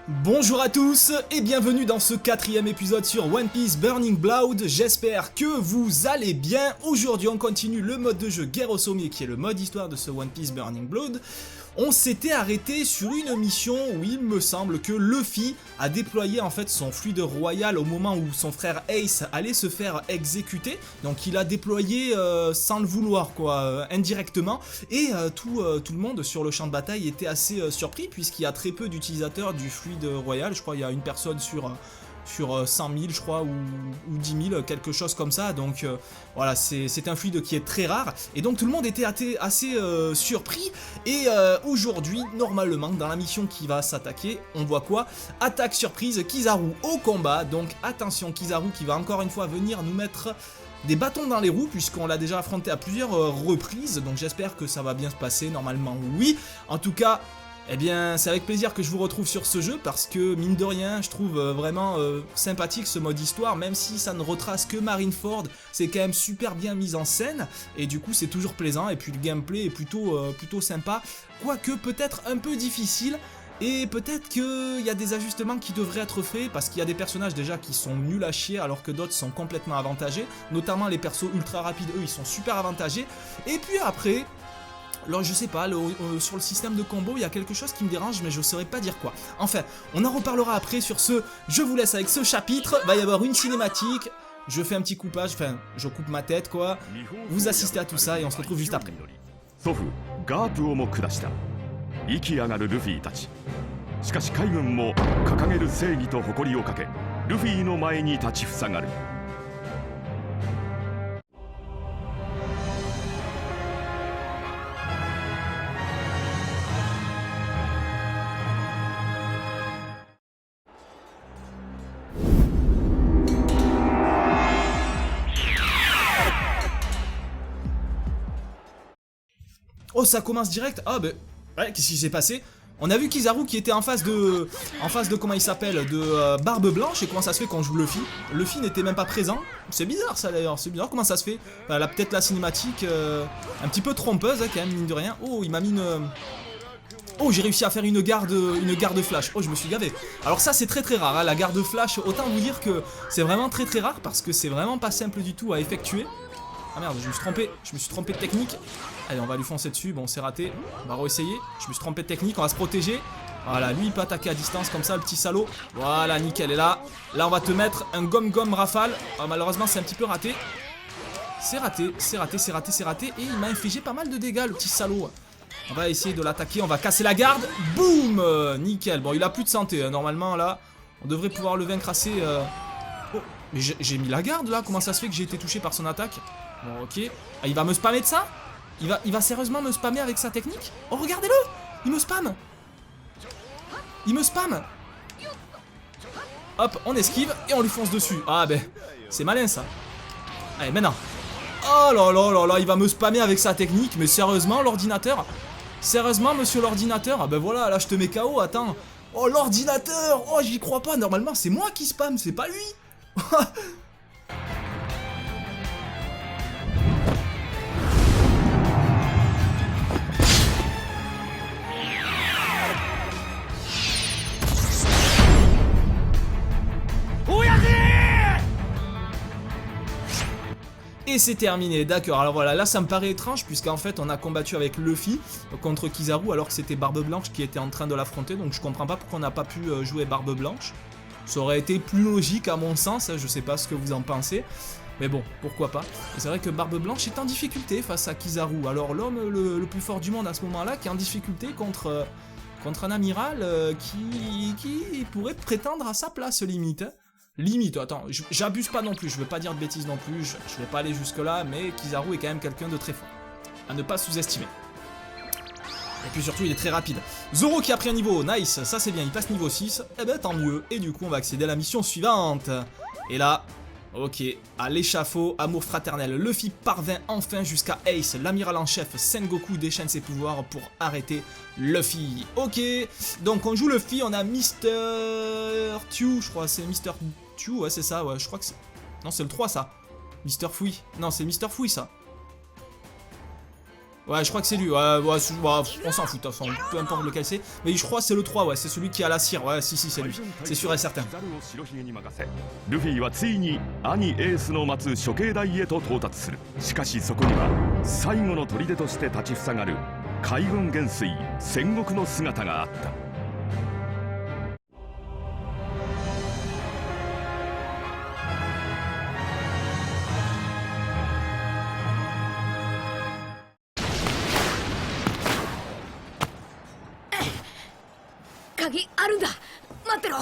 Bonjour à tous et bienvenue dans ce 4e épisode sur One Piece Burning Blood. J'espère que vous allez bien. Aujourd'hui on continue le mode de jeu Guerre au sommet qui est le mode histoire de ce One Piece Burning Blood. On s'était arrêté sur une mission où il me semble que Luffy a déployé en fait son fluide royal au moment où son frère Ace allait se faire exécuter. Donc il a déployé sans le vouloir quoi, indirectement. Et tout le monde sur le champ de bataille était assez surpris puisqu'il y a très peu d'utilisateurs du fluide royal. Je crois qu'il y a une personne sur 100 000 je crois ou 10 000, quelque chose comme ça, donc voilà, c'est un fluide qui est très rare et donc tout le monde était assez surpris et aujourd'hui normalement dans la mission qui va s'attaquer on voit quoi? Attaque surprise, Kizaru au combat, donc attention Kizaru qui va encore une fois venir nous mettre des bâtons dans les roues puisqu'on l'a déjà affronté à plusieurs reprises, donc j'espère que ça va bien se passer, normalement oui, en tout cas. Eh bien, c'est avec plaisir que je vous retrouve sur ce jeu parce que, mine de rien, je trouve vraiment sympathique ce mode histoire, même si ça ne retrace que Marineford, c'est quand même super bien mis en scène, et du coup c'est toujours plaisant, et puis le gameplay est plutôt sympa, quoique peut-être un peu difficile, et peut-être qu'il y a des ajustements qui devraient être faits, parce qu'il y a des personnages déjà qui sont nuls à chier, alors que d'autres sont complètement avantagés, notamment les persos ultra rapides, eux ils sont super avantagés, et puis après... Alors je sais pas, sur le système de combo il y a quelque chose qui me dérange mais je saurais pas dire quoi. Enfin, on en reparlera après. Sur ce, je vous laisse avec ce chapitre, va y avoir une cinématique, je fais un petit coupage, enfin je coupe ma tête quoi, vous assistez à tout ça et on se retrouve juste après. 祖父ガープをも下した息上がるルフィたちしかし海軍も掲げる正義と誇りをかけルフィの前に立ちふさがる Oh ça commence direct. Ah ben ouais, qu'est-ce qui s'est passé? On a vu Kizaru qui était en face de comment il s'appelle, de Barbe Blanche, et comment ça se fait quand on joue Luffy? Luffy n'était même pas présent. C'est bizarre ça d'ailleurs, c'est bizarre comment ça se fait. Enfin, là peut-être la cinématique un petit peu trompeuse hein, quand même mine de rien. Oh il m'a mis une... Oh j'ai réussi à faire une garde flash. Oh je me suis gavé. Alors ça c'est très rare hein, la garde flash. Autant vous dire que c'est vraiment très rare parce que c'est vraiment pas simple du tout à effectuer. Ah merde, je me suis trompé de technique. Allez, on va lui foncer dessus, bon c'est raté. On va réessayer, je me suis trompé de technique, on va se protéger. Voilà, lui il peut attaquer à distance comme ça, le petit salaud. Voilà, nickel, et là on va te mettre un gomme rafale. Oh, malheureusement c'est un petit peu raté. C'est raté, et il m'a infligé pas mal de dégâts le petit salaud. On va essayer de l'attaquer, on va casser la garde. Boum, nickel, bon il a plus de santé, hein. Normalement là, on devrait pouvoir le vaincre assez... Oh, mais j'ai mis la garde là, comment ça se fait que j'ai été touché par son attaque? Bon ok, ah, il va me spammer de ça? Il va sérieusement me spammer avec sa technique? Oh regardez-le! Il me spamme! Il me spamme! Hop, on esquive et on lui fonce dessus. Ah ben, c'est malin ça. Allez maintenant. Oh là là là là, il va me spammer avec sa technique. Mais sérieusement l'ordinateur? Sérieusement monsieur l'ordinateur? Ah ben voilà, là je te mets KO, attends. Oh l'ordinateur! Oh j'y crois pas, normalement c'est moi qui spam, c'est pas lui! Et c'est terminé, d'accord, alors voilà, là ça me paraît étrange puisqu'en fait on a combattu avec Luffy contre Kizaru alors que c'était Barbe Blanche qui était en train de l'affronter, donc je comprends pas pourquoi on n'a pas pu jouer Barbe Blanche. Ça aurait été plus logique à mon sens, je sais pas ce que vous en pensez, mais bon, pourquoi pas. Et c'est vrai que Barbe Blanche est en difficulté face à Kizaru, alors l'homme le plus fort du monde à ce moment-là qui est en difficulté contre un amiral qui pourrait prétendre à sa place limite. Limite, attends, j'abuse pas non plus, je veux pas dire de bêtises non plus, je vais pas aller jusque là, mais Kizaru est quand même quelqu'un de très fort, à ne pas sous-estimer. Et puis surtout il est très rapide. Zoro qui a pris un niveau, nice, ça c'est bien, il passe niveau 6, et ben tant mieux, et du coup on va accéder à la mission suivante. Et là, ok, à l'échafaud, amour fraternel, Luffy parvint enfin jusqu'à Ace, l'amiral en chef Sengoku déchaîne ses pouvoirs pour arrêter Luffy. Ok, donc on joue Luffy, on a Mr. Tew, je crois, c'est Mr. Tew, ouais c'est ça, ouais, je crois que c'est... Non c'est le 3 ça, Mr. Fouille, non c'est Mr. Fouille ça. Ouais, je crois que c'est lui. Ouais, on s'en fout, de toute façon, peu importe lequel c'est. Mais je crois que c'est le 3, ouais, c'est celui qui a la cire. Ouais, si, c'est lui. C'est sûr et certain. ルフィはついに兄エースの待つ処刑台へと到達する。しかしそこには最後の砦として立ちふさがる海軍元帥戦国の姿があった。鍵あるんだ。待ってろ。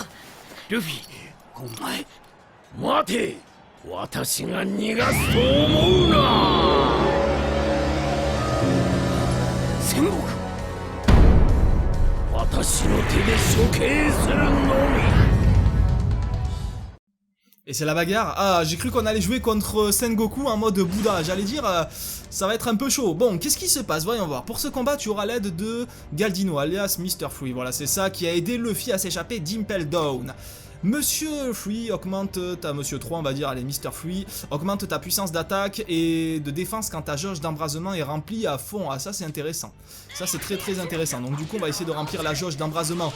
ルフィ、お前待て。私が逃がすと思うな。戦国、私の手で処刑するのみ。 Et c'est la bagarre. Ah, j'ai cru qu'on allait jouer contre Sengoku en mode Bouddha. J'allais dire, ça va être un peu chaud. Bon, qu'est-ce qui se passe? Voyons voir. Pour ce combat, tu auras l'aide de Galdino, alias Mr. Free. Voilà, c'est ça qui a aidé Luffy à s'échapper d'Impel Down. Monsieur Free augmente ta... Monsieur 3, on va dire, allez, Mr. Free, augmente ta puissance d'attaque et de défense quand ta jauge d'embrasement est remplie à fond. Ah, ça, c'est intéressant. Ça, c'est très intéressant. Donc, du coup, on va essayer de remplir la jauge d'embrasement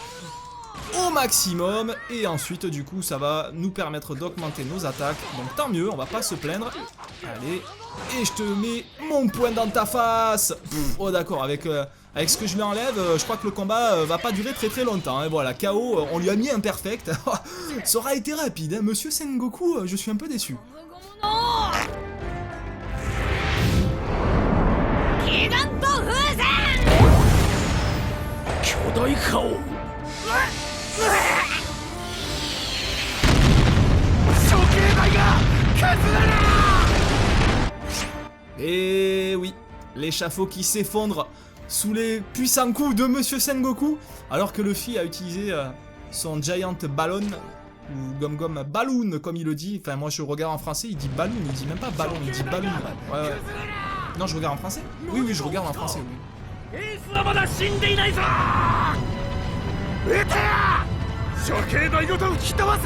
au maximum et ensuite du coup ça va nous permettre d'augmenter nos attaques, donc tant mieux, on va pas se plaindre. Allez, et je te mets mon poing dans ta face. Oh d'accord, avec ce que je lui enlève, je crois que le combat va pas durer très longtemps, hein. Voilà, KO, on lui a mis un perfect. Ça aura été rapide, hein. Monsieur Sengoku, je suis un peu déçu. Et oui, l'échafaud qui s'effondre sous les puissants coups de Monsieur Sengoku, alors que Luffy a utilisé son Giant Ballon, ou Gum Balloon comme il le dit. Enfin moi je regarde en français, il dit Balloon, il dit même pas ballon, il dit Balloon. Ouais. Non, je regarde en français. Oui, je regarde en français, oui. 処刑台ごと吹き飛ばせ。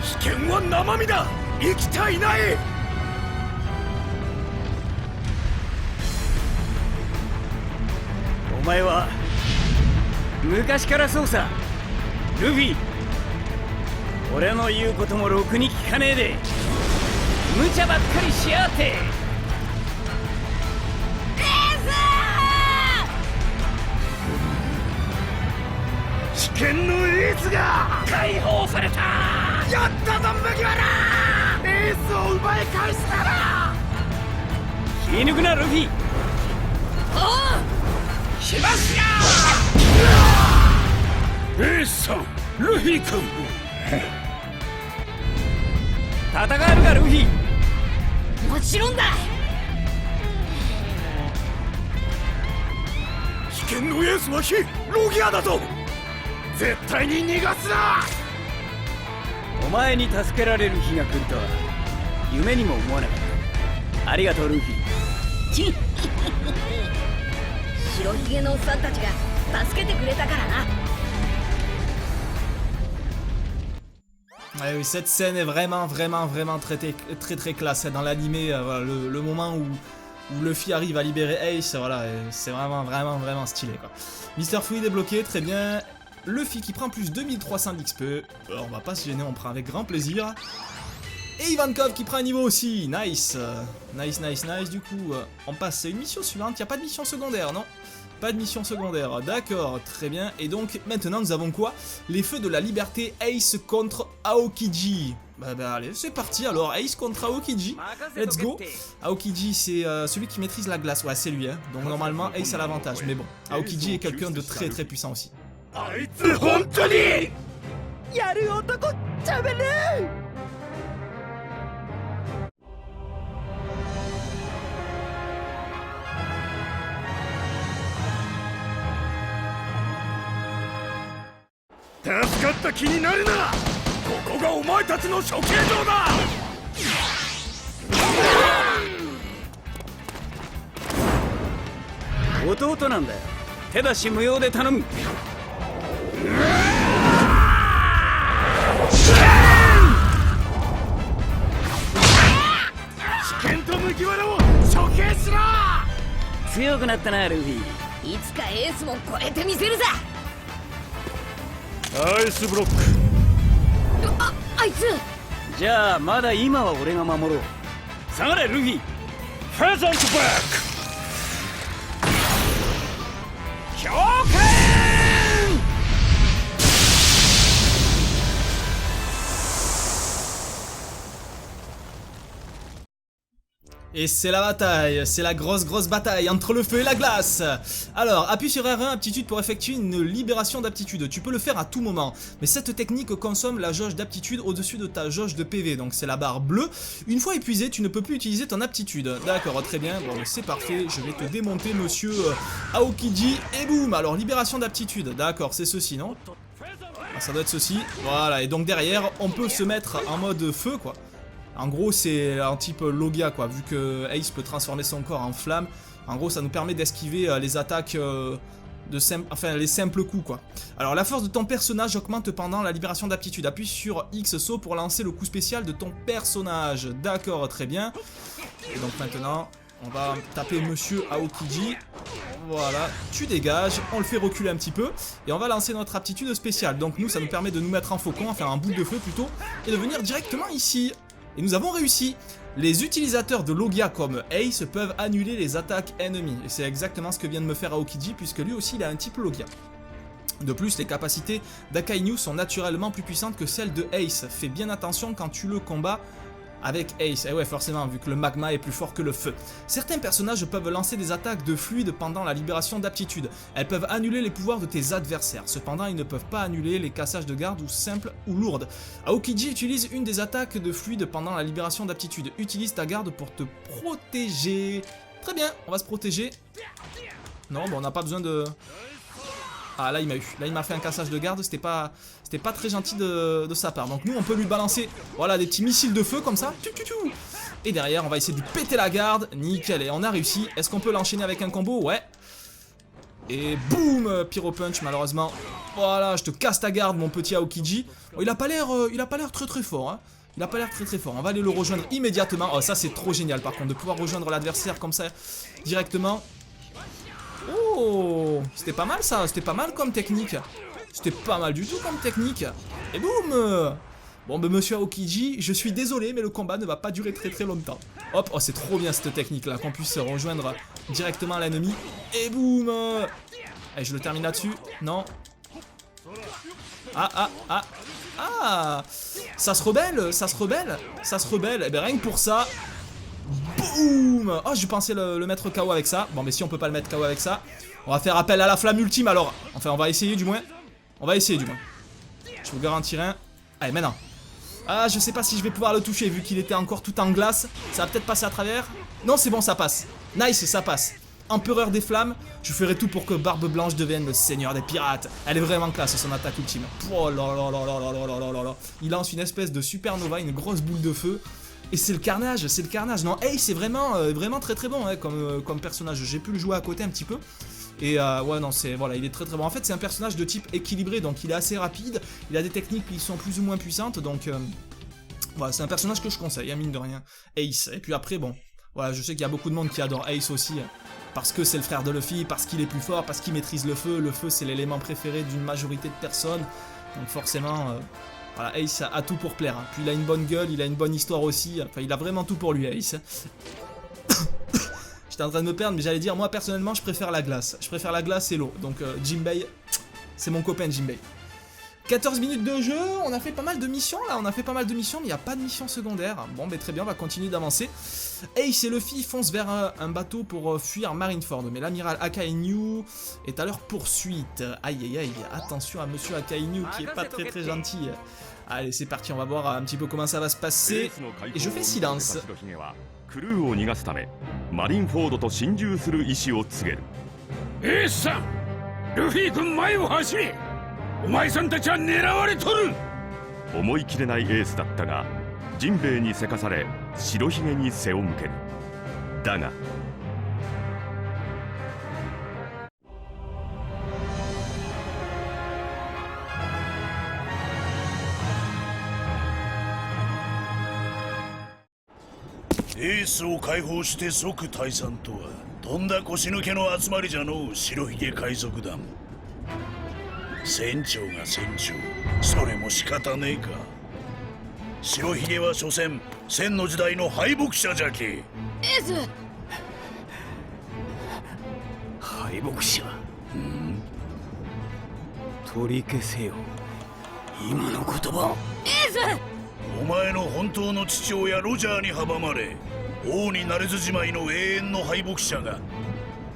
危険は生身だ。生きていない。お前は昔からそうさ、ルフィ。俺の言うこともろくに聞かねえで無茶ばっかりしやがって。エース！危険のエースが解放された。やったぞ麦わら。エースを奪い返したら気抜くなルフィ。おうしましや。エースさん、ルフィ君戦えるかルフィ。もちろんだ。危険のエースは非ロギアだぞ。絶対に逃がすな。お前に助けられる日が来るとは夢にも思わなかった。ありがとうルフィ。白ひげのおっさんたちが助けてくれたからな。Ouais, oui, cette scène est vraiment très classe dans l'animé. Voilà, le moment où Luffy arrive à libérer Ace, voilà, c'est vraiment stylé quoi. Mr. Free débloqué, très bien. Luffy qui prend plus 2300 d'XP. Alors, on va pas se gêner, on prend avec grand plaisir. Et Ivankov qui prend un niveau aussi, nice. Nice. Du coup, on passe à une mission suivante. Il n'y a pas de mission secondaire, non? Pas de mission secondaire, d'accord, très bien. Et donc maintenant nous avons quoi? Les feux de la liberté, Ace contre Aokiji. Bah allez, c'est parti alors, Ace contre Aokiji. Let's go. Aokiji c'est celui qui maîtrise la glace, ouais c'est lui hein. Donc normalement Ace a l'avantage, mais bon, Aokiji est quelqu'un de très puissant aussi. 危険と麦わらを処刑しろ。強くなったなルフィ。いつかエースも超えてみせるさ。アイスブロック。あいつじゃあまだ今は俺が守ろう。下がれルフィ。フェザントバック。強化Et c'est la bataille, c'est la grosse bataille entre le feu et la glace. Alors, appuie sur R1 aptitude pour effectuer une libération d'aptitude. Tu peux le faire à tout moment, mais cette technique consomme la jauge d'aptitude au-dessus de ta jauge de PV, donc c'est la barre bleue. Une fois épuisé, tu ne peux plus utiliser ton aptitude. D'accord, très bien, bon c'est parfait, je vais te démonter monsieur Aokiji, et boum. Alors, libération d'aptitude, d'accord, c'est ceci, non? Ah, ça doit être ceci, voilà, et donc derrière, on peut se mettre en mode feu, quoi. En gros, c'est un type Logia, quoi, vu que Ace peut transformer son corps en flamme. En gros, ça nous permet d'esquiver les attaques les simples coups, quoi. Alors, la force de ton personnage augmente pendant la libération d'aptitude. Appuie sur X saut pour lancer le coup spécial de ton personnage. D'accord, très bien. Et donc maintenant, on va taper Monsieur Aokiji. Voilà, tu dégages, on le fait reculer un petit peu. Et on va lancer notre aptitude spéciale. Donc nous, ça nous permet de nous mettre en faucon, enfin en boule de feu plutôt, et de venir directement ici. Et nous avons réussi. Les utilisateurs de Logia comme Ace peuvent annuler les attaques ennemies. Et c'est exactement ce que vient de me faire Aokiji, puisque lui aussi il a un type Logia. De plus, les capacités d'Akainu sont naturellement plus puissantes que celles de Ace. Fais bien attention quand tu le combats avec Ace. Et ouais, forcément, vu que le magma est plus fort que le feu. Certains personnages peuvent lancer des attaques de fluide pendant la libération d'aptitude. Elles peuvent annuler les pouvoirs de tes adversaires. Cependant, ils ne peuvent pas annuler les cassages de garde ou simples ou lourdes. Aokiji utilise une des attaques de fluide pendant la libération d'aptitude. Utilise ta garde pour te protéger. Très bien, on va se protéger. Non, bon, on n'a pas besoin de... Ah, là il m'a eu. Là il m'a fait un cassage de garde, c'était pas très gentil de sa part. Donc nous on peut lui balancer, voilà, des petits missiles de feu comme ça. Et derrière on va essayer de lui péter la garde. Nickel, et on a réussi. Est-ce qu'on peut l'enchaîner avec un combo? Ouais. Et boum, Pyro Punch malheureusement. Voilà, je te casse ta garde mon petit Aokiji. Oh, il a pas l'air très fort, hein. Il a pas l'air très fort. On va aller le rejoindre immédiatement. Oh, ça c'est trop génial par contre de pouvoir rejoindre l'adversaire comme ça directement. Oh, c'était pas mal ça, c'était pas mal comme technique. C'était pas mal du tout comme technique. Et boum. Bon bah monsieur Aokiji, je suis désolé mais le combat ne va pas durer très longtemps. Hop, oh c'est trop bien cette technique là, qu'on puisse rejoindre directement l'ennemi. Et boum. Et je le termine là-dessus, non. Ah, ça se rebelle. Et ben rien que pour ça. Boum. Oh, je pensais le mettre KO avec ça. Bon, mais si on peut pas le mettre KO avec ça, on va faire appel à la flamme ultime alors. Enfin, on va essayer du moins. Je vous garantis rien. Allez, maintenant. Ah, je sais pas si je vais pouvoir le toucher vu qu'il était encore tout en glace. Ça va peut-être passer à travers. Non, c'est bon, ça passe. Nice, ça passe. Empereur des flammes. Je ferai tout pour que Barbe Blanche devienne le seigneur des pirates. Elle est vraiment classe, son attaque ultime. Oh là là là là là là là là là. Il lance une espèce de supernova, une grosse boule de feu. Et c'est le carnage, Non, Ace c'est vraiment très bon hein, comme personnage. J'ai pu le jouer à côté un petit peu. Et ouais, non, voilà, il est très bon. En fait, c'est un personnage de type équilibré, donc il est assez rapide. Il a des techniques qui sont plus ou moins puissantes, donc voilà, c'est un personnage que je conseille, hein, mine de rien. Ace. Et puis après, bon, voilà, je sais qu'il y a beaucoup de monde qui adore Ace aussi. Parce que c'est le frère de Luffy, parce qu'il est plus fort, parce qu'il maîtrise le feu. Le feu, c'est l'élément préféré d'une majorité de personnes. Donc forcément... Voilà, Ace a tout pour plaire, hein. Puis il a une bonne gueule, il a une bonne histoire aussi. Enfin, il a vraiment tout pour lui, Ace. J'étais en train de me perdre, mais j'allais dire, moi personnellement, je préfère la glace. Je préfère la glace et l'eau. Donc Jinbei, c'est mon copain Jinbei. 14 minutes de jeu, on a fait pas mal de missions là, mais il n'y a pas de mission secondaire. Bon, mais très bien, on va continuer d'avancer. Ace et Luffy foncent vers un bateau pour fuir Marineford, mais l'amiral Akainu est à leur poursuite. Aïe, attention à monsieur Akainu qui est pas très gentil. Allez, c'est parti, on va voir un petit peu comment ça va se passer. Et je fais silence. クルーを逃がすためマリンフォードと心中する意思を告げる。エースさん、ルフィ君前を走れ。お前さんたちは狙われとる。思い切れないエースだったがジンベエにせかされ白ひげに背を向ける。だがエースを解放して即退散とはとんだ腰抜けの集まりじゃのう。白ひげ海賊団。船長が船長、それも仕方ねえか。白ひげは所詮千の時代の敗北者じゃけ。エース、敗北者。取り消せよ今の言葉。エース、お前の本当の父親ロジャーに阻まれ王になれずじまいの永遠の敗北者が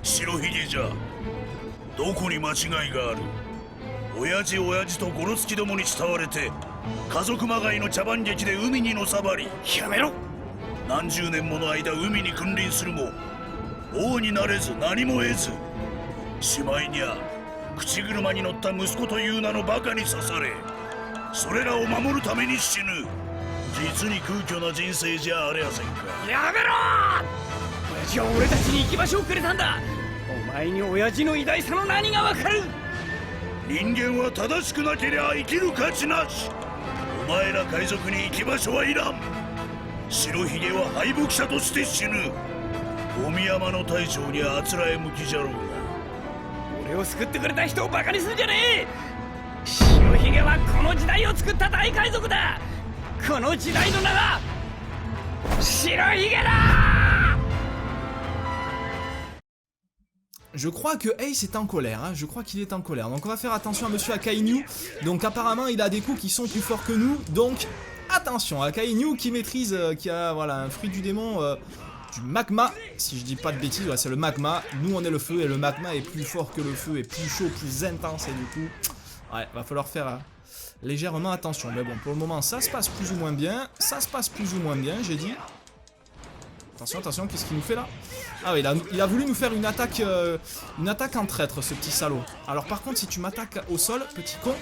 白ひげじゃ。どこに間違いがある。親父とゴロツキどもに慕われて家族まがいの茶番劇で海にのさばり、やめろ。何十年もの間海に君臨するも王になれず何も得ず、しまいにゃ口車に乗った息子という名のバカに刺され、それらを守るために死ぬ。実に空虚な人生じゃありゃせんか。やめろ。親父は俺たちに行き場所をくれたんだ。お前に親父の偉大さの何がわかる。人間は正しくなけりゃ生きる価値なし。お前ら海賊に行き場所はいらん。白ひげは敗北者として死ぬ。ゴミ山の大将にあつらえ向きじゃろうが。俺を救ってくれた人をバカにするんじゃねえ。白ひげはこの時代を作った大海賊だ。この時代の名は白ひげだ。Je crois que Ace est en colère, hein. Je crois qu'il est en colère. Donc on va faire attention à Monsieur Akainu. Donc apparemment il a des coups qui sont plus forts que nous. Donc attention à Akainu qui maîtrise, qui a voilà, un fruit du démon, du magma. Si je dis pas de bêtises, ouais, c'est le magma. Nous on est le feu et le magma est plus fort que le feu, est plus chaud, plus intense. Et du coup, ouais, va falloir faire légèrement attention. Mais bon, pour le moment ça se passe plus ou moins bien. Ça se passe plus ou moins bien, j'ai dit. Attention, attention, qu'est-ce qu'il nous fait là? Ah oui, il a voulu nous faire une attaque en traître, ce petit salaud. Alors par contre, si tu m'attaques au sol, petit con,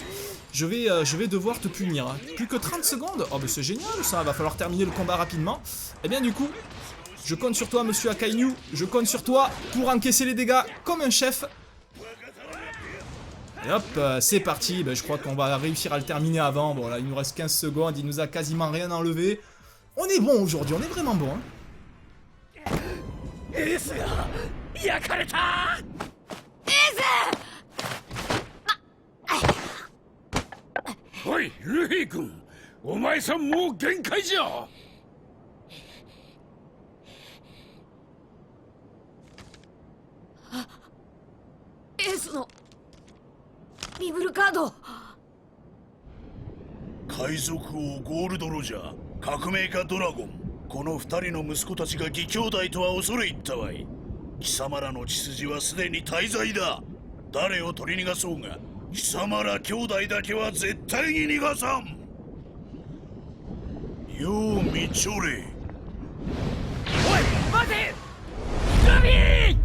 je vais devoir te punir. Plus que 30 secondes. Oh, mais c'est génial ça, va falloir terminer le combat rapidement. Et bien du coup, je compte sur toi, Monsieur Akainu. Je compte sur toi pour encaisser les dégâts comme un chef. Et hop, c'est parti. Ben, je crois qu'on va réussir à le terminer avant. Bon là, il nous reste 15 secondes, il nous a quasiment rien enlevé. On est bon aujourd'hui, on est vraiment bon, hein. エースが焼かれた。エース。おいルフィ君、お前さんもう限界じゃ。エースのビブルカード。海賊王ゴールドロジャー、革命家ドラゴン、この二人の息子たちが義兄弟とは恐れ入ったわい。貴様らの血筋はすでに大罪だ。誰を取り逃がそうが貴様ら兄弟だけは絶対に逃がさん。よう見ちょれ。おい待てルフィ。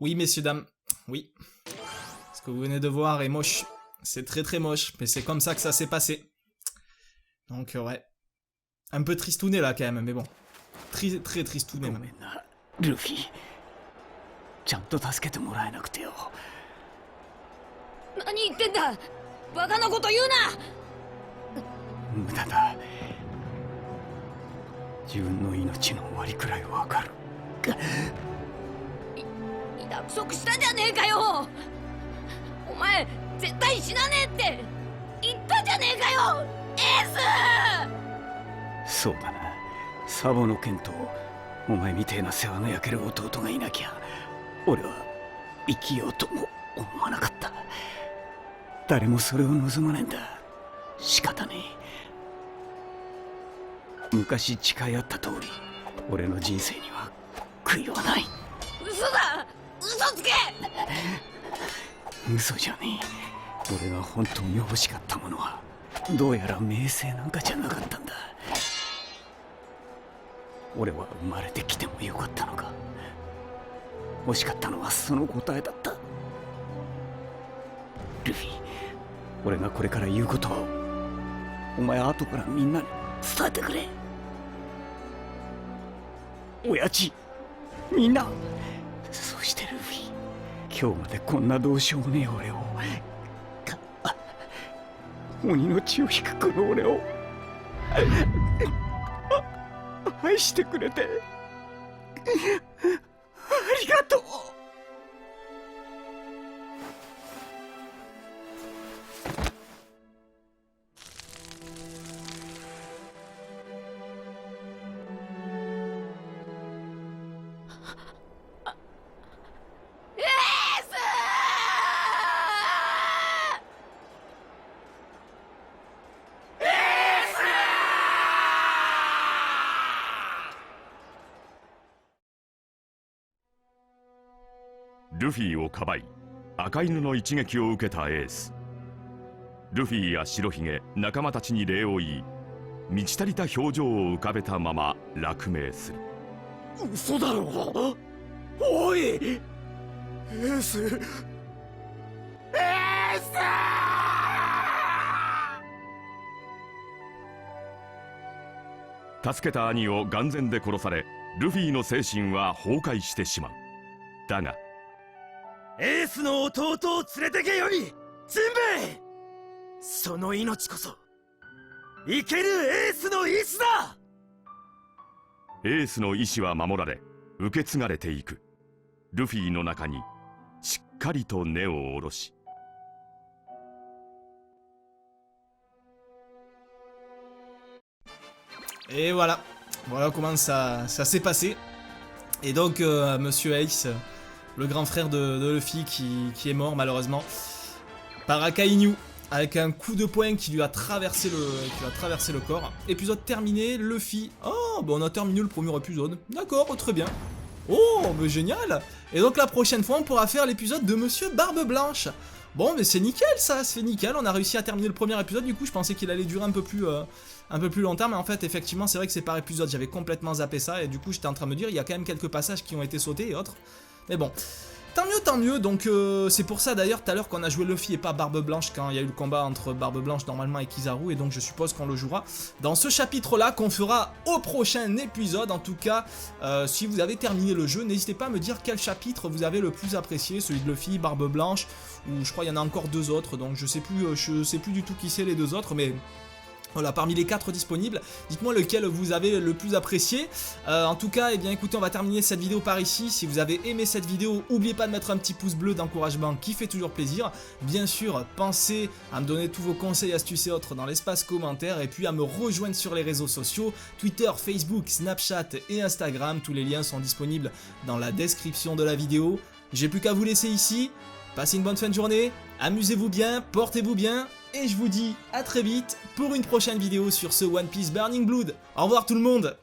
Oui, messieurs, dames, oui. Ce que vous venez de voir est moche. C'est très très moche, mais c'est comme ça que ça s'est passé. Donc, ouais. Un peu tristouné là quand même, mais bon. Très très tristouné même. ルフィ、ちゃんと助けてもらえなくてよ。何言ってんだ。バカなこと言うな。無駄だ。自分の命の終わりくらいわかる。約束したじゃねえかよ。お前絶対死なねえって言ったじゃねえかよ、エース。そうだな、サボの剣とお前みてえな世話の焼ける弟がいなきゃ俺は生きようとも思わなかった。誰もそれを望まねえんだ。仕方ねえ。昔誓い合った通り俺の人生には悔いはない。嘘だ、嘘つけ。嘘じゃねえ。俺が本当に欲しかったものはどうやら名声なんかじゃなかったんだ。俺は生まれてきてもよかったのか。欲しかったのはその答えだった。ルフィ、俺がこれから言うことをお前後からみんなに伝えてくれ。親父、みんな、そしてルフィ、今日までこんなどうしようもねえ俺を、鬼の血を引くこの俺を愛してくれてありがとう。ルフィをかばい赤犬の一撃を受けたエース。ルフィや白ひげ仲間たちに礼を言い、満ち足りた表情を浮かべたまま落命する。嘘だろ。おい、エース、エース。助けた兄を眼前で殺され、ルフィの精神は崩壊してしまう。だがエースの弟を連れてけよい、ジンベエ。その命こそ生けるエースの意志だ。エースの意志は守られ受け継がれていく。ルフィの中にしっかりと根を下ろし、Et voilà, voilà comment ça s'est passé. Et donc Monsieur Ace, le grand frère de Luffy qui est mort malheureusement par Akainu avec un coup de poing qui lui a traversé le corps. Épisode terminé, Luffy. Oh, bah on a terminé le premier épisode. D'accord, très bien. Oh, mais génial. Et donc la prochaine fois on pourra faire l'épisode de Monsieur Barbe Blanche. Bon, mais c'est nickel ça, c'est nickel. On a réussi à terminer le premier épisode. Du coup, je pensais qu'il allait durer un peu plus longtemps, mais en fait, effectivement, c'est vrai que c'est par épisode. J'avais complètement zappé ça et du coup, j'étais en train de me dire, il y a quand même quelques passages qui ont été sautés et autres. Mais bon, tant mieux, tant mieux. Donc, c'est pour ça d'ailleurs, tout à l'heure, qu'on a joué Luffy et pas Barbe Blanche quand il y a eu le combat entre Barbe Blanche normalement et Kizaru. Et donc, je suppose qu'on le jouera dans ce chapitre-là qu'on fera au prochain épisode. En tout cas, si vous avez terminé le jeu, n'hésitez pas à me dire quel chapitre vous avez le plus apprécié, celui de Luffy, Barbe Blanche, ou je crois qu'il y en a encore deux autres. Donc, je sais plus du tout qui c'est les deux autres, mais voilà, parmi les 4 disponibles, dites-moi lequel vous avez le plus apprécié. En tout cas, eh bien écoutez, on va terminer cette vidéo par ici. Si vous avez aimé cette vidéo, n'oubliez pas de mettre un petit pouce bleu d'encouragement qui fait toujours plaisir. Bien sûr, pensez à me donner tous vos conseils, astuces et autres dans l'espace commentaire. Et puis à me rejoindre sur les réseaux sociaux, Twitter, Facebook, Snapchat et Instagram. Tous les liens sont disponibles dans la description de la vidéo. J'ai plus qu'à vous laisser ici. Passez une bonne fin de journée, amusez-vous bien, portez-vous bien. Et je vous dis à très vite pour une prochaine vidéo sur ce One Piece Burning Blood. Au revoir tout le monde!